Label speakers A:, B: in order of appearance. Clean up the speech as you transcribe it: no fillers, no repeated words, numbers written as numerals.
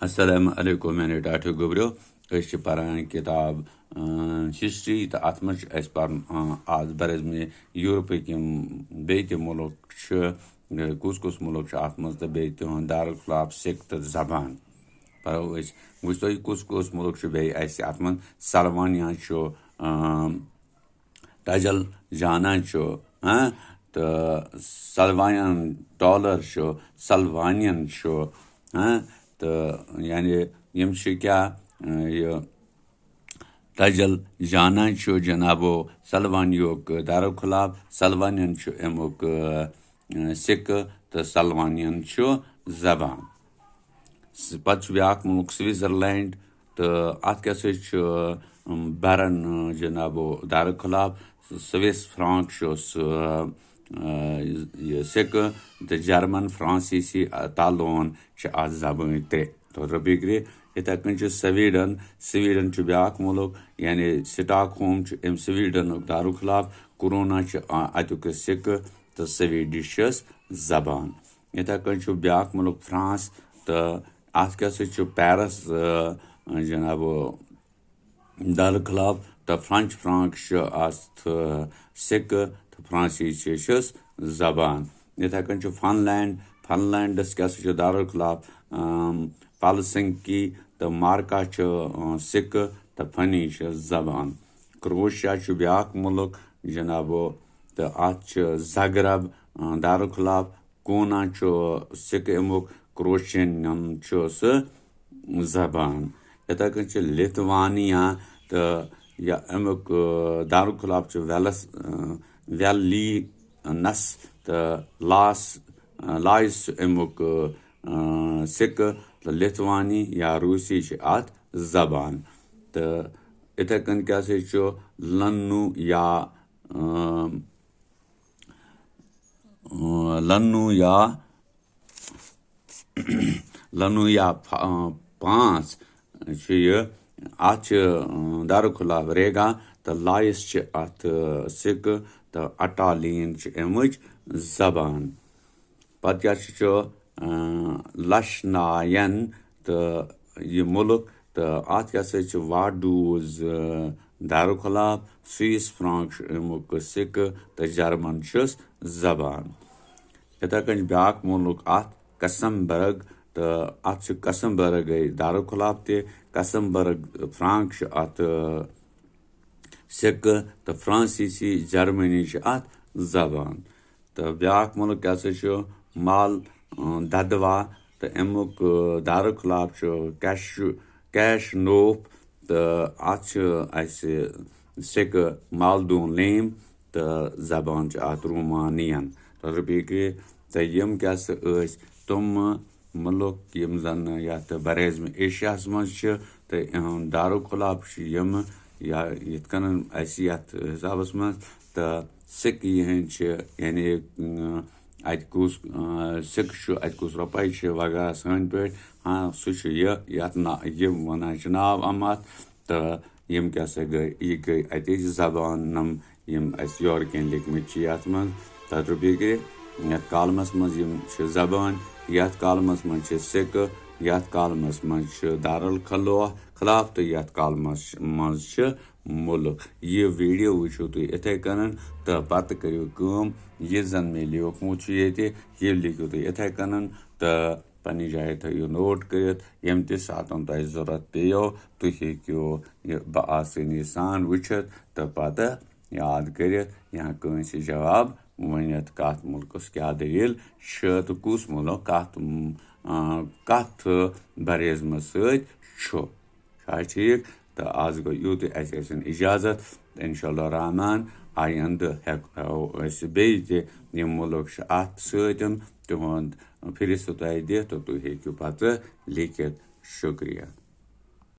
A: अस्सलाम वालेकुम मैंने डाक्टर गुबरियो पढ़ान किताब हिस्ट्री तो अत मज आज बरस में यूरोपिक बे मुल्क कुस कुस मुल्क अत मज तो बे तिहद दारुल सिख तो जबान पढ़ो वुच तुम कुस कुस मुल्क बे अत मज सलवानिया टजल जाना तो सलवानियन डॉलर सलवानियन तो यानी यम क्या यह टजल जाना जनाबो सलवानियोक दारुल सलवानियन अमुक सिक तो सलवानियन जबान पत् ब्या मुल्क स्विट्जरलैंड तो अत बरन जनाबो दारुल स्विस फ्रांक सिक तो जर्मन फ्रांसीसी तालोन अत जबान त्रे तो रबीग्रे इथे कन स्वीडन स्वीडन ब्या मुल्क यानी स्टॉकहोम स्वीडन दारुल कोरोना अतुक सिक तो स्वीडिश जबान इथे कन ब्या मुल्क फ्रांस तो अत पेरिस जनाबो दारुल तो फ्रेंच फ्रांक अत सिक तो फ्रांसीसी जबान इथे कन फनलैंड फनलैंडस दारुल पलसिंकी तो मार्का सिक तो फनी जबान क्रोशिया ब्या मुल्क जनाबो तो अत ज़गरब दारुल कोना सिक अमुक क्रोशियन जबान इथे कन लिथुआनिया तो या अमुक दारुल वेलिनस तो लाइस अमुक सिक तो लिथुआनी या रूसी अत जबान तो इथे कन लन्नू या पांच अत दारुल रेगा तो लाइस अत सिक तो अटालियन अमच जबान पत् लशनायन तो यह मुल्क तो अत वाडूज दारुल स्विस फ्रांक अमुक सिक तो जर्मन जबान इथे कन ब्या मुल्क अत कसमबर्ग तो अत कसमबर्ग दारुल कसमबर्ग फ्रांक अत सिक तो फ्रांसीसी जर्मनी अत जबान तो ब्या मुल्क माल ददवा तो अमुक दारुल कैशनोफ तो अत सिक मालदून लेम तो जबान अत रोमानियन तो रबीग्रे तो यम तम मुल्क यम जन यथ बरज़म एशिया मज तो दारुल यम या ये यथ हिसाबस मज तो सिक यहद यानी अत कुस सिक अत कुस रुपये वगैरह सन पे हाँ सह यह वन नाव अमत तो यम गई अत जबान नम यम योर कन लिखमत यथ मज तो रबीग्रे यथ कालमस मज जबान यथ कालमस मज सिक यथ कालमस मज दारुल खिलाफ तो यथ कालमस मज मुल्क यह वीडियो वुचो तुम इथे कन तो पत करो कम यह जन मे लिखमुत यह लिखो तुम इथे कन तो पन्ने जाए थो नोट कर यम सातन तुम जरूरत पेयो तुम हेको बआसानी सान वुचित तो पत याद कर या कंस जवाब वनित कत मुल्कस क्या दलील तो कुस मुल्क कत बरज़म सत ठीक तो आज गो यूत इजाज़त इंशाअल्लाह रहमान आइंद हेको बे मुल्क अत सतन तिहद फिरिस्त तुम दिथ तो तुम हेको पत लिखित शुक्रिया।